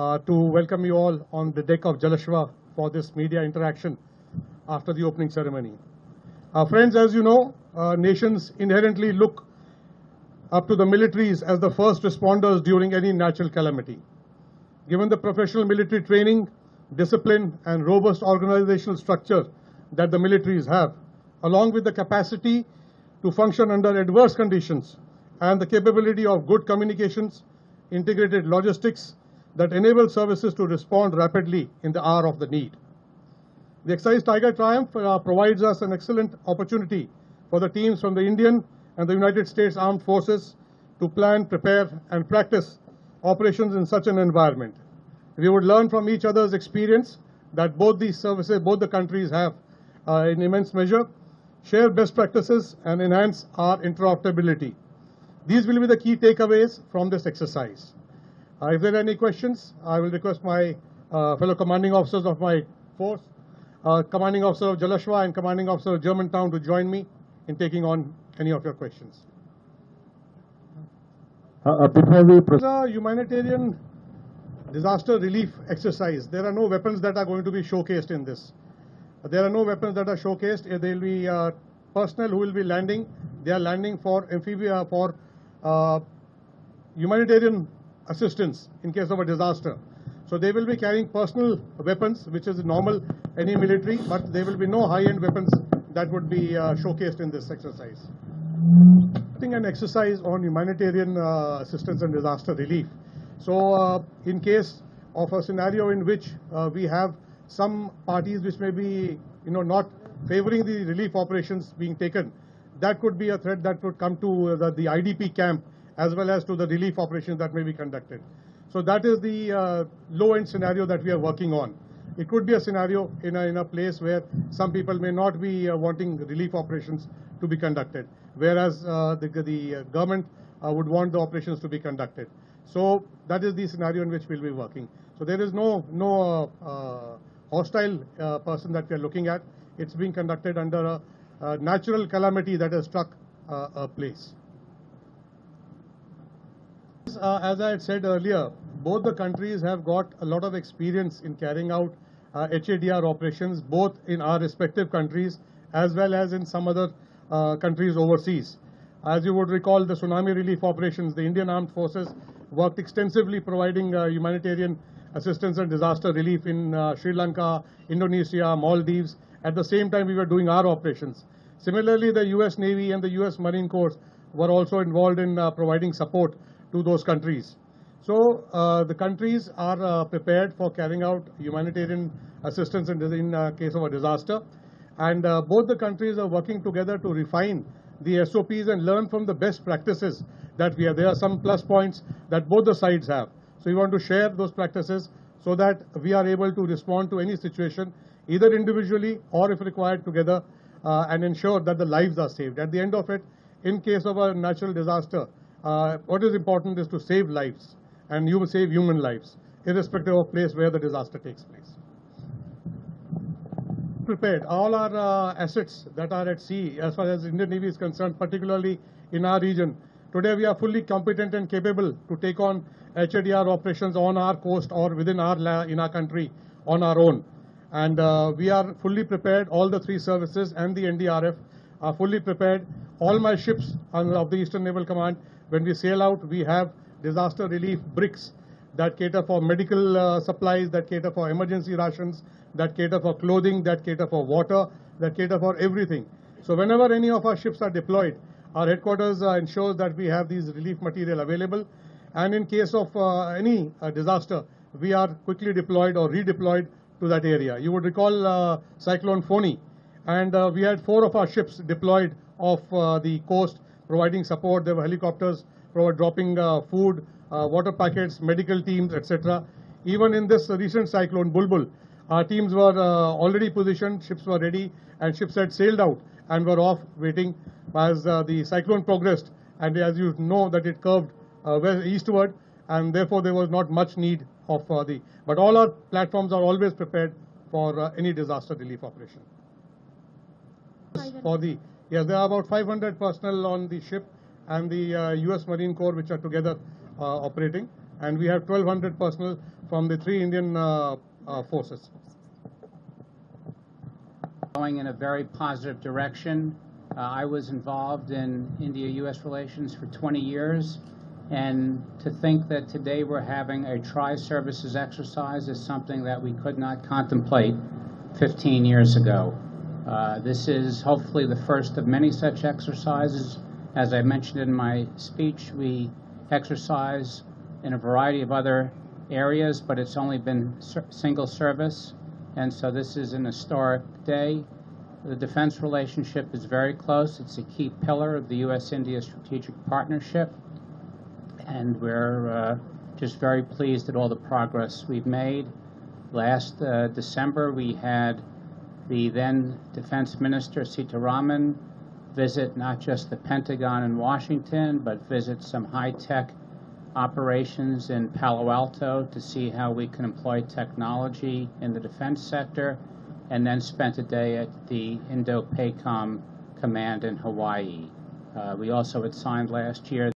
to welcome you all on the deck of Jalashwa for this media interaction after the opening ceremony. Friends, as you know, nations inherently look up to the militaries as the first responders during any natural calamity. Given the professional military training, discipline and robust organizational structure that the militaries have, along with the capacity to function under adverse conditions and the capability of good communications, integrated logistics that enable services to respond rapidly in the hour of the need. The exercise Tiger Triumph provides us an excellent opportunity for the teams from the Indian and the United States Armed Forces to plan, prepare and practice operations in such an environment. We would learn from each other's experience that both these services, both the countries have in immense measure, share best practices and enhance our interoperability. These will be the key takeaways from this exercise. If there are any questions, I will request my fellow commanding officers of my force, commanding officer of Jalashwa and commanding officer of Germantown to join me in taking on any of your questions. Before we proceed, The humanitarian disaster relief exercise, there are no weapons that are going to be showcased in this. There are no weapons that are showcased. There will be personnel who will be landing. They are landing for humanitarian assistance in case of a disaster. So they will be carrying personal weapons, which is normal any military, but there will be no high-end weapons that would be showcased in this exercise. I think an exercise on humanitarian assistance and disaster relief. So in case of a scenario in which we have some parties which may be not favoring the relief operations being taken, that could be a threat that would come to the IDP camp as well as to the relief operations that may be conducted. So that is the low-end scenario that we are working on. It could be a scenario in a place where some people may not be wanting relief operations to be conducted, whereas the government would want the operations to be conducted. So that is the scenario in which we'll be working. So there is no hostile person that we are looking at. It's being conducted under a natural calamity that has struck a place. As I had said earlier, both the countries have got a lot of experience in carrying out HADR operations, both in our respective countries as well as in some other countries overseas. As you would recall, the tsunami relief operations, the Indian Armed Forces worked extensively providing humanitarian assistance and disaster relief in Sri Lanka, Indonesia, Maldives. At the same time, we were doing our operations. Similarly, the US Navy and the US Marine Corps were also involved in providing support to those countries. So the countries are prepared for carrying out humanitarian assistance in case of a disaster. And both the countries are working together to refine the SOPs and learn from the best practices that we have. There are some plus points that both the sides have. So we want to share those practices so that we are able to respond to any situation, either individually or if required together, and ensure that the lives are saved. At the end of it, in case of a natural disaster, what is important is to save lives, and you will save human lives, irrespective of place where the disaster takes place. Prepared. All our assets that are at sea, as far as Indian Navy is concerned, particularly in our region, today we are fully competent and capable to take on HADR operations on our coast or within in our country on our own. And we are fully prepared. All the three services and the NDRF are fully prepared. All my ships of the Eastern Naval Command, when we sail out, we have disaster relief bricks that cater for medical supplies, that cater for emergency rations, that cater for clothing, that cater for water, that cater for everything. So whenever any of our ships are deployed, our headquarters ensures that we have these relief material available. And in case of any disaster, we are quickly deployed or redeployed to that area. You would recall Cyclone Phony, and we had 4 of our ships deployed off the coast providing support. There were helicopters dropping food, water packets, medical teams, etc. Even in this recent cyclone Bulbul, our teams were already positioned, ships were ready, and ships had sailed out and were off waiting as the cyclone progressed. And as you know that it curved eastward, and therefore there was not much need of but all our platforms are always prepared for any disaster relief operation. Yes, there are about 500 personnel on the ship and the US Marine Corps which are together operating. and we have 1,200 personnel from the 3 Indian forces. Going in a very positive direction. I was involved in India-U.S. relations for 20 years, and to think that today we're having a tri-services exercise is something that we could not contemplate 15 years ago. This is hopefully the first of many such exercises. As I mentioned in my speech, we exercise in a variety of other areas, but it's only been single service, and so this is an historic day. The defense relationship is very close. It's a key pillar of the U.S.-India strategic partnership, and we're just very pleased at all the progress we've made. Last December, we had the then Defense Minister, Sitaraman, visit not just the Pentagon in Washington, but visit some high-tech operations in Palo Alto to see how we can employ technology in the defense sector, and then spent a day at the Indo-PACOM Command in Hawaii. We also had signed last year